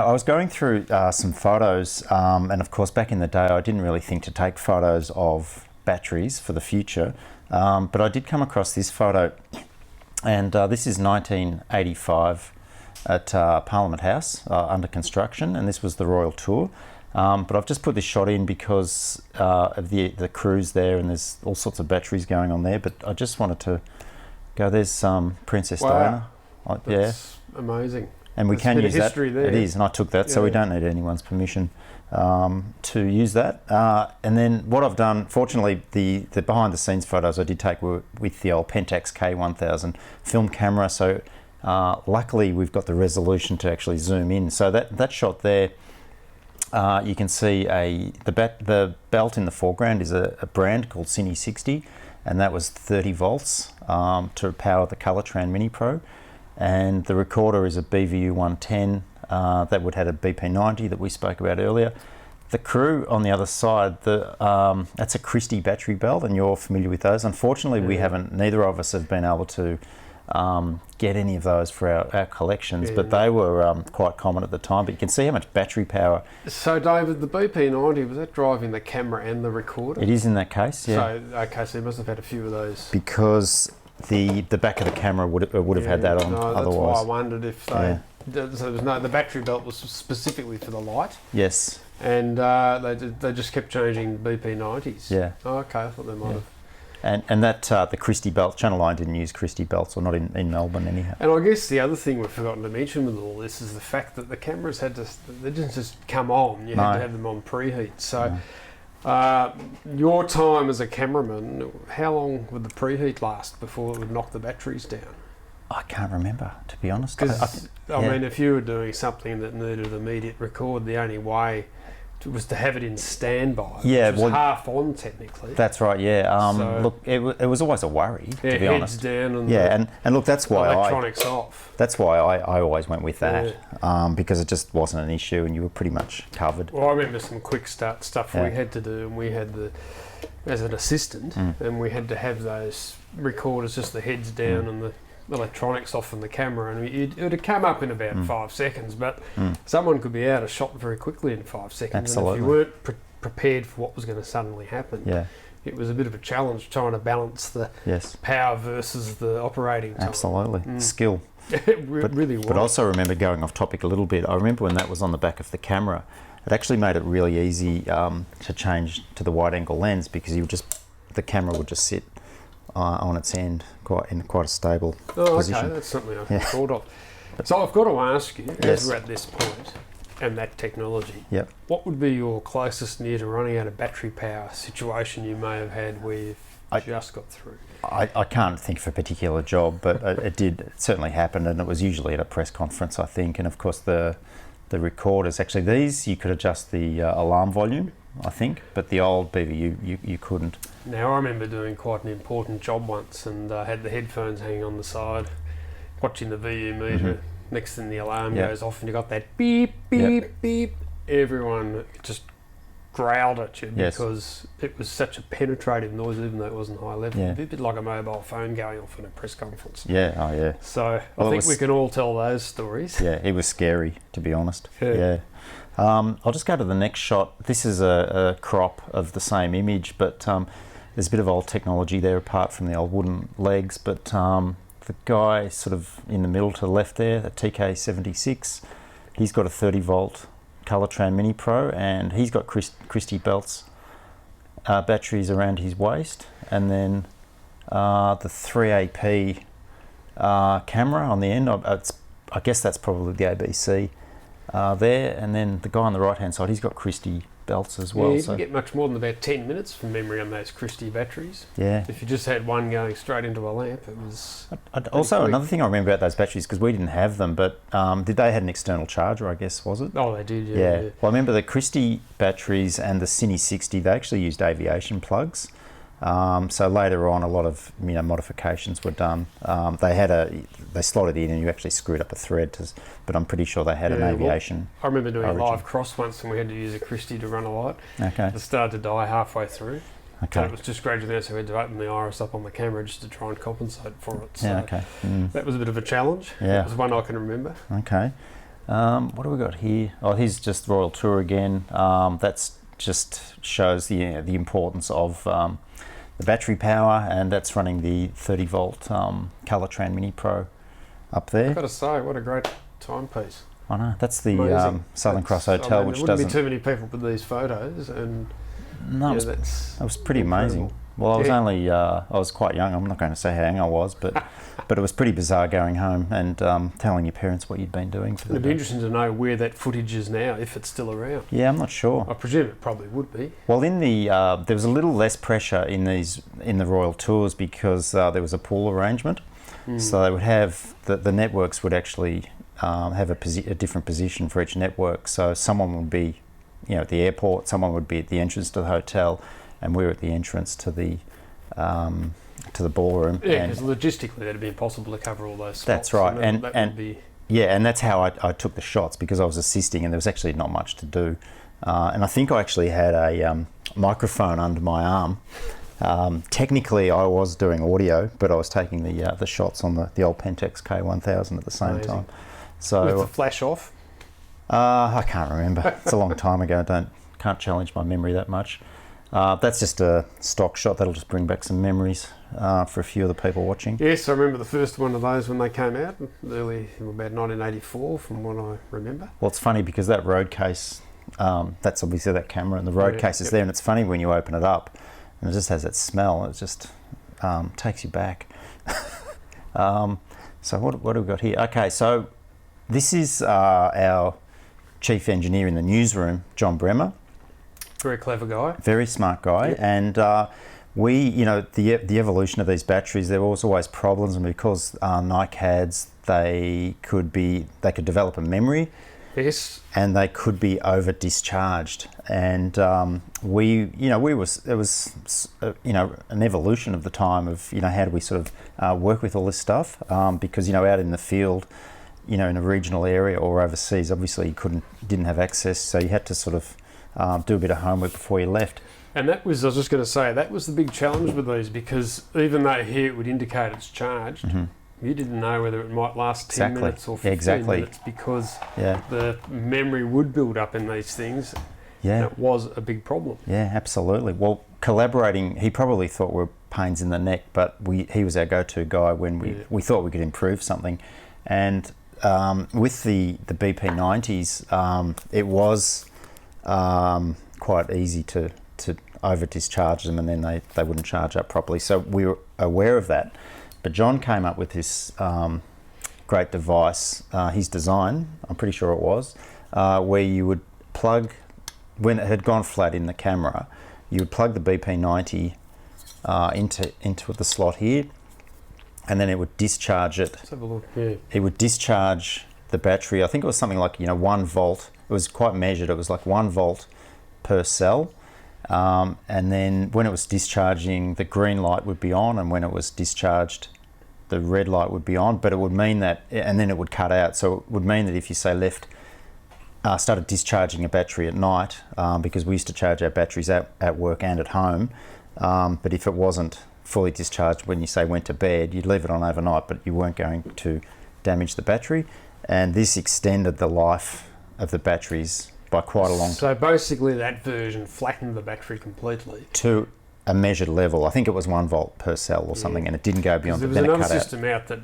I was going through some photos, and of course back in the day I didn't really think to take photos of batteries for the future, but I did come across this photo, and this is 1985 at Parliament House under construction, and this was the Royal Tour. But I've just put this shot in because of the cruise there, and there's all sorts of batteries going on there, but I just wanted to go, there's Princess Diana. That's amazing. And we can use that. There. It is, and I took that, so we don't need anyone's permission to use that. And then what I've done, fortunately, the behind the scenes photos I did take were with the old Pentax K1000 film camera, so luckily we've got the resolution to actually zoom in. So that shot there, you can see the belt in the foreground is a brand called Cine 60, and that was 30 volts to power the Colortran Mini Pro. And the recorder is a BVU 110 that would have a BP90 that we spoke about earlier. The crew on the other side, that's a Christie battery belt, and you're familiar with those. Unfortunately, neither of us have been able to get any of those for our collections, but they were quite common at the time. But you can see how much battery power. So David, the BP90, was that driving the camera and the recorder? It is in that case, yeah. So you must have had a few of those. Because the back of the camera would have had that on otherwise. That's why I wondered if so the battery belt was specifically for the light. Yes. And they just kept changing BP90s. Yeah. Oh, okay, I thought they might have. And that the Christie belt, Channel 9 didn't use Christie belts, or not in Melbourne anyhow. And I guess the other thing we've forgotten to mention with all this is the fact that the cameras they didn't just come on, you had to have them on preheat. So your time as a cameraman, how long would the preheat last before it would knock the batteries down? I can't remember, to be honest. Because I mean, if you were doing something that needed immediate record, the only way was to have it in standby, which was half on technically. That's right, yeah. Look, it was always a worry, to be honest. Heads down and and look, that's why electronics off. That's why I always went with that, because it just wasn't an issue, and you were pretty much covered. Well, I remember some quick start stuff we had to do, and we had as an assistant, and we had to have those recorders, just the heads down and the electronics off from the camera, and it would have come up in about 5 seconds, but someone could be out of shot very quickly in 5 seconds. Absolutely. And if you weren't prepared for what was going to suddenly happen, it was a bit of a challenge trying to balance the power versus the operating time. Absolutely. Skill. It really was. But I also remember, going off topic a little bit, I remember when that was on the back of the camera, it actually made it really easy to change to the wide angle lens, because the camera would just sit on its end in quite a stable position. Okay, that's something I hadn't thought of. So I've got to ask you, as we're at this point, and that technology, what would be your closest near to running out of battery power situation you may have had where you've just got through? I can't think of a particular job, but it certainly happened, and it was usually at a press conference, I think. And of course the recorders, actually these you could adjust the alarm volume, I think, but the old BVU you couldn't. Now I remember doing quite an important job once, and I had the headphones hanging on the side, watching the VU meter. Next thing the alarm goes off, and you got that beep, beep, beep. Everyone just growled at you because it was such a penetrative noise, even though it wasn't high level. A bit like a mobile phone going off in a press conference. So I think we can all tell those stories. Yeah, it was scary, to be honest. I'll just go to the next shot. This is a crop of the same image, but there's a bit of old technology there apart from the old wooden legs. But the guy sort of in the middle to the left there, the TK76, he's got a 30 volt Colortran Mini Pro, and he's got Christie belts, batteries around his waist, and then the 3AP camera on the end. I guess that's probably the ABC there, and then the guy on the right hand side, he's got Christie belts as well. You didn't get much more than about 10 minutes from memory on those Christie batteries. If you just had one going straight into a lamp, it was also quick. Another thing I remember about those batteries, because we didn't have them, but did they had an external charger, I guess, was it? Oh, they did, yeah. Well, I remember the Christie batteries and the Cine 60, they actually used aviation plugs. So later on, a lot of modifications were done. They slotted in, and you actually screwed up a thread. But I'm pretty sure they had an aviation. I remember doing a live cross once, and we had to use a Christie to run a light. It started to die halfway through. So it was just gradually there, so we had to open the iris up on the camera just to try and compensate for it. So that was a bit of a challenge. It was one I can remember. What do we got here? Oh, here's just Royal Tour again. That's just shows the importance of the battery power, and that's running the 30 volt Colourtran Mini Pro up there. I've got to say, what a great timepiece. I know, that's the Southern Cross Hotel, which there wouldn't be too many people with these photos, and no, that was pretty amazing. Well, I was quite young. I'm not going to say how young I was, but it was pretty bizarre going home and telling your parents what you'd been doing for the day. It'd be interesting to know where that footage is now, if it's still around. Yeah, I'm not sure. I presume it probably would be. Well, in the there was a little less pressure in the Royal Tours because there was a pool arrangement, so they would have the networks would actually have a different position for each network. So someone would be, at the airport, someone would be at the entrance to the hotel, and we were at the entrance to the ballroom. Yeah, because logistically that'd be impossible to cover all those spots. That's right, and that's how I took the shots, because I was assisting and there was actually not much to do. And I think I actually had a microphone under my arm. Technically, I was doing audio, but I was taking the shots on the old Pentax K1000 at the same time. So with the flash off? I can't remember. It's a long time ago. Can't challenge my memory that much. That's just a stock shot. That'll just bring back some memories for a few of the people watching. Yes, I remember the first one of those when they came out, early about 1984, from what I remember. Well, it's funny because that road case, that's obviously that camera, and the road case is there, and it's funny when you open it up, and it just has that smell. It just takes you back. So what do we got here? Okay, so this is our chief engineer in the newsroom, John Bremer. Very clever guy. Very smart guy. Yep. And the evolution of these batteries, there was always problems, and because NiCads, they could develop a memory. Yes. And they could be over discharged. And it was an evolution of the time of, how do we sort of work with all this stuff? Because, out in the field, in a regional area or overseas, obviously you didn't have access, so you had to sort of do a bit of homework before you left. And that was, I was just going to say, that was the big challenge with these, because even though here it would indicate it's charged, you didn't know whether it might last 10 minutes or 15 minutes, because the memory would build up in these things. Yeah. And it was a big problem. Yeah, absolutely. Well, collaborating, he probably thought we were pains in the neck, but he was our go-to guy when we thought we could improve something. And with the BP90s, it was quite easy to over discharge them, and then they wouldn't charge up properly. So we were aware of that. But John came up with this great device, his design, I'm pretty sure it was, where you would plug, when it had gone flat in the camera, you would plug the BP90 into the slot here, and then it would discharge it. Let's have a look. Yeah. It would discharge the battery. I think it was something like 1 volt. It was quite measured. It was like 1 volt per cell. And then when it was discharging, the green light would be on, and when it was discharged, the red light would be on. But it would mean that, and then it would cut out. So it would mean that if you say started discharging a battery at night, because we used to charge our batteries at work and at home. But if it wasn't fully discharged when you say went to bed, you'd leave it on overnight, but you weren't going to damage the battery. And this extended the life of the batteries by quite a long time. So basically that version flattened the battery completely to a measured level. I think it was 1 volt per cell or something, and it didn't go beyond. There was another system out that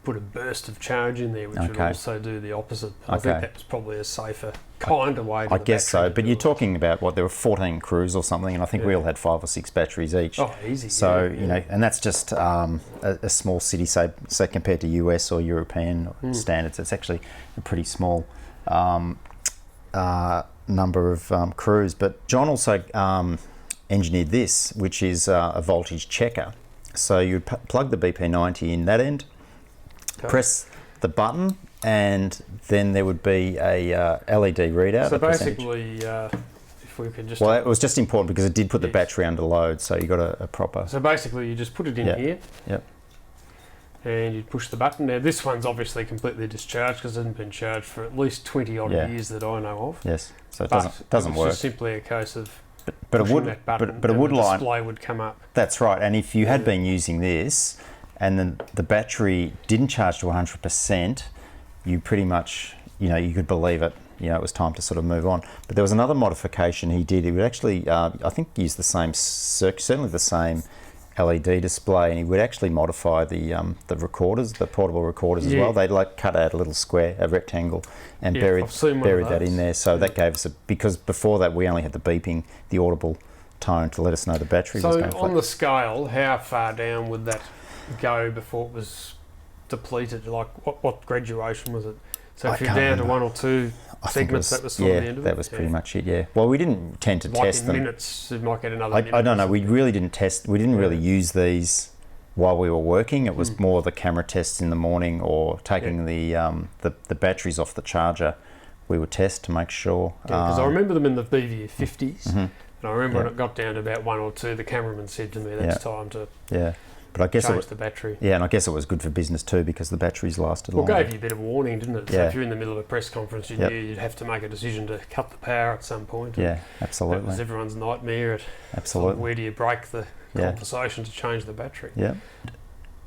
put a burst of charge in there, which would also do the opposite. I think that was probably a safer kind of way to I guess so, but you're talking about there were 14 crews or something, and I think we all had 5 or 6 batteries each. Oh, easy. So, and that's just a small city, say compared to US or European standards, it's actually a pretty small number of crews. But John also engineered this, which is a voltage checker. So you'd plug the BP90 in that end, press the button, and then there would be a LED readout. So basically, if we could just... Well, it was just important because it did put the battery under load, so you got a proper... So basically you just put it in here. Yep. And you'd push the button. Now this one's obviously completely discharged because it hasn't been charged for at least 20 odd years that I know of. Yes, so it doesn't work. It's just simply a case of but it would, that button, but it would the display would come up. That's right, and if you had been using this and then the battery didn't charge to 100%, you pretty much you could believe it. It was time to sort of move on. But there was another modification he did. He would actually, I think, use the same certainly the same LED display, and he would actually modify the recorders, the portable recorders as well. They'd like cut out a little square, a rectangle, and buried that in there. So that gave us because before that we only had the beeping, the audible tone to let us know the battery was going flat. So on the scale, how far down would that go before it was depleted? Like what graduation was it? So if you're down to 1 or 2 segments, that was sort of the end of it? That was pretty much it, yeah. Well, we didn't tend to test them. In minutes, you might get another minute. I don't know. We really didn't test. We didn't really use these while we were working. It was more the camera tests in the morning or taking the batteries off the charger. We would test to make sure. Because I remember them in the BVU 50s. And I remember when it got down to about 1 or 2, the cameraman said to me, that's time to... But I guess change the battery. Yeah, and I guess it was good for business too because the batteries lasted longer. Well, gave you a bit of warning, didn't it? So if you're in the middle of a press conference, you knew you'd have to make a decision to cut the power at some point. Yeah, absolutely. That was everyone's nightmare. Absolutely. Where do you break the conversation to change the battery? Yeah.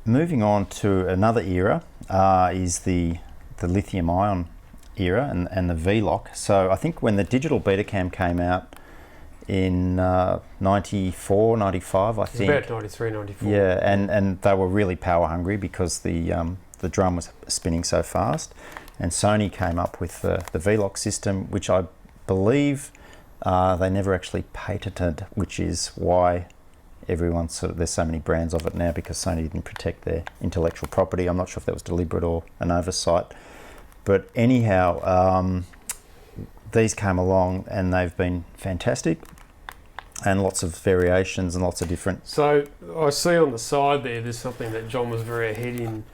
Moving on to another era is the lithium-ion era and the V-Lock. So I think when the digital Betacam came out, in 94, 95, I think. About 93, 94. Yeah, and they were really power hungry because the drum was spinning so fast. And Sony came up with the V-Lock system, which I believe they never actually patented, which is why there's so many brands of it now, because Sony didn't protect their intellectual property. I'm not sure if that was deliberate or an oversight. But anyhow, these came along and they've been fantastic. And lots of variations and lots of different. So I see on the side there's something that John was very ahead in.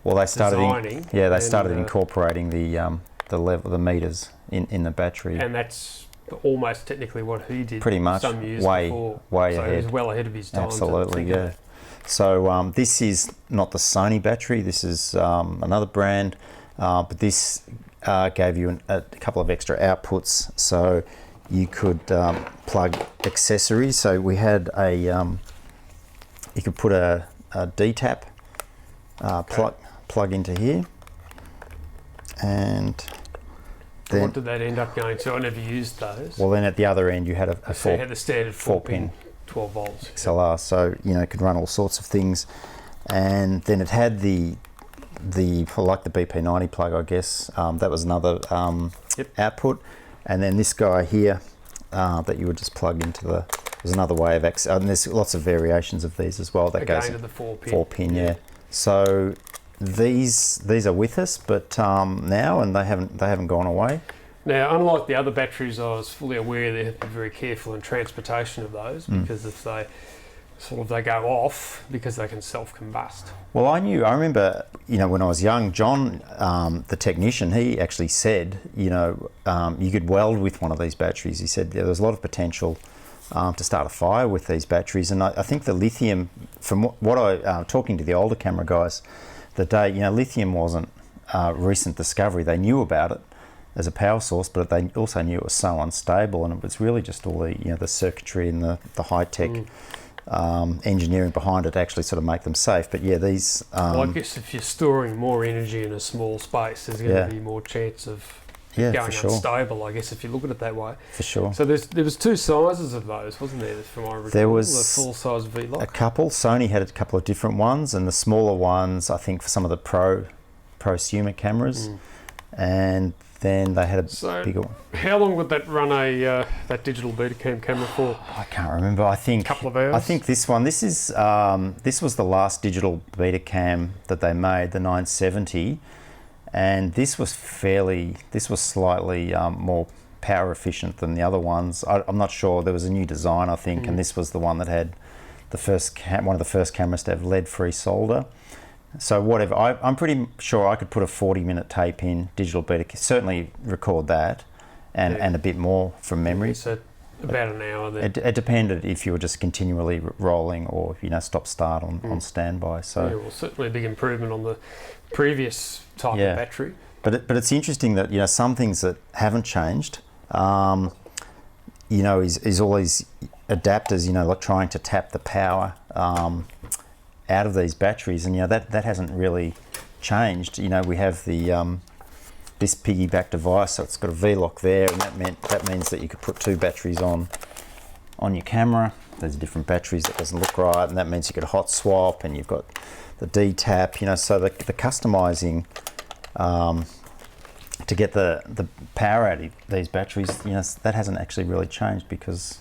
Well, they started designing. They started incorporating the meters in the battery. And that's almost technically what he did. Pretty much. Some years way before. Way so ahead. He was well ahead of his time. Absolutely, yeah. So this is not the Sony battery. This is another brand, but this gave you a couple of extra outputs. So you could plug accessories. So we had you could put a D-tap plug into here, and then what did that end up going to? I never used those. Well, then at the other end you had so you had the standard 4-pin 12 volts XLR. So it could run all sorts of things, and then it had the like the BP90 plug, I guess. That was another output. And then this guy here that you would just plug into there's another way of access, and there's lots of variations of these as well. That again goes to the 4-pin. 4-pin, yeah. So these are with us, but now, and they haven't gone away. Now, unlike the other batteries, I was fully aware they have to be very careful in transportation of those, because if they go off, because they can self-combust. Well, I remember, when I was young, John, the technician, he actually said, you could weld with one of these batteries. He said there's a lot of potential to start a fire with these batteries. And I think the lithium, from what talking to the older camera guys, the day, lithium wasn't a recent discovery. They knew about it as a power source, but they also knew it was so unstable, and it was really just all the circuitry and the high-tech engineering behind it to actually sort of make them safe. But yeah, these... well, I guess if you're storing more energy in a small space, there's going to be more chance of going unstable, I guess, if you look at it that way. For sure. So there was 2 sizes of those, wasn't there, from my recall? There was the full-size V-Lock. A couple. Sony had a couple of different ones, and the smaller ones, I think, for some of the prosumer cameras. And then they had a bigger one. How long would that run that digital Betacam camera for? I can't remember. I think a couple of hours. I think this one. This is this was the last digital Betacam that they made, the 970, and this was slightly more power efficient than the other ones. I'm not sure. There was a new design, I think, and this was the one that had one of the first cameras to have lead-free solder. So whatever, I'm pretty sure I could put a 40-minute tape in digital Betacam, certainly record that, and a bit more from memory. So about an hour then. It depended if you were just continually rolling or stop-start on standby. So well, certainly a big improvement on the previous type of battery. But it's interesting that some things that haven't changed, is all these adapters, like trying to tap the power out of these batteries, and that hasn't really changed. We have the this piggyback device, so it's got a V-lock there, and that means that you could put 2 batteries on your camera. There's different batteries, that doesn't look right, and that means you could hot swap, and you've got the D-tap, you know, so the customizing to get the power out of these batteries, you know, that hasn't actually really changed because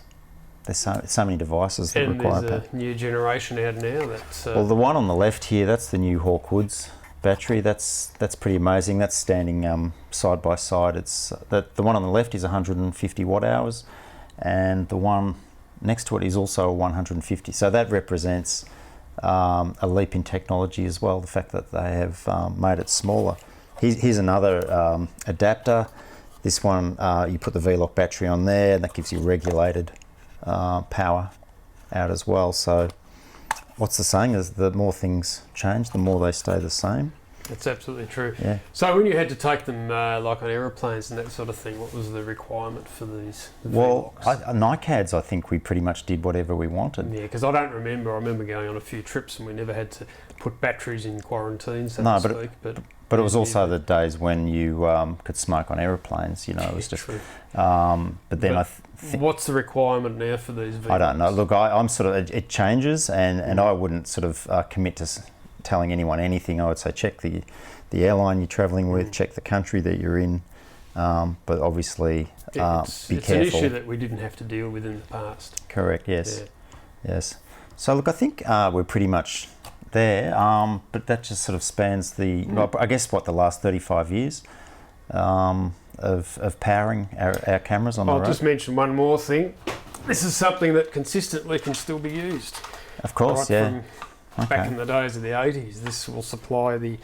there's so many devices that require power. And there's a new generation out now that's... Well, the one on the left here, that's the new Hawkwoods battery. That's pretty amazing. That's standing side by side. It's the one on the left is 150 watt hours, and the one next to it is also 150. So that represents a leap in technology as well. The fact that they have made it smaller. Here's another adapter. This one, you put the V-lock battery on there, and that gives you regulated power out as well. So what's the saying is the more things change, the more they stay the same. That's absolutely true. Yeah. So when you had to take them like on aeroplanes and that sort of thing, what was the requirement for these? Well, NICADs, I think we pretty much did whatever we wanted. Yeah, because I remember going on a few trips and we never had to put batteries in quarantine, so no, to speak. But it was also the days when you could smoke on aeroplanes, you know, it was just... True. But then what's the requirement now for these vehicles? I don't know. Look, I'm sort of... It changes, and I wouldn't sort of commit to telling anyone anything. I would say check the airline you're travelling with, check the country that you're in, but obviously be careful. It's an issue that we didn't have to deal with in the past. Correct, yes. Yeah. Yes. So look, I think we're pretty much there, but that just sort of spans the last 35 years of powering our cameras on the road. I'll just mention one more thing. This is something that consistently can still be used. Of course, right, yeah. From back in the days of the 80s, this will supply the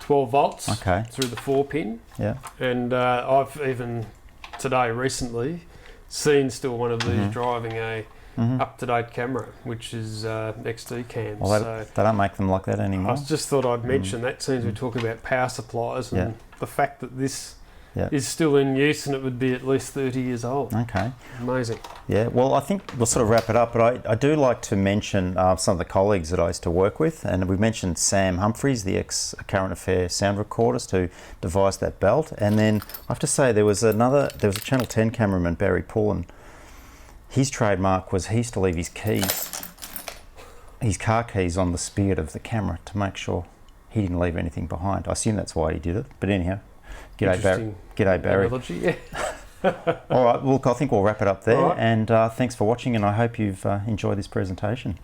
12 volts through the 4-pin. Yeah. And I've even today recently seen still one of these driving a up-to-date camera, which is XD cams. Well, they don't make them like that anymore. I just thought I'd mention that, since we talk about power supplies and the fact that this is still in use, and it would be at least 30 years old. Okay. Amazing. Yeah, well, I think we'll sort of wrap it up, but I do like to mention some of the colleagues that I used to work with, and we mentioned Sam Humphries, the ex-Current Affair sound recordist who devised that belt, and then I have to say there was a Channel 10 cameraman, Barry Pullen. His trademark was he used to leave his car keys on the spigot of the camera to make sure he didn't leave anything behind. I assume that's why he did it, but anyhow. G'day Barry. Analogy, yeah. All right, look, I think we'll wrap it up there, and thanks for watching, and I hope you've enjoyed this presentation.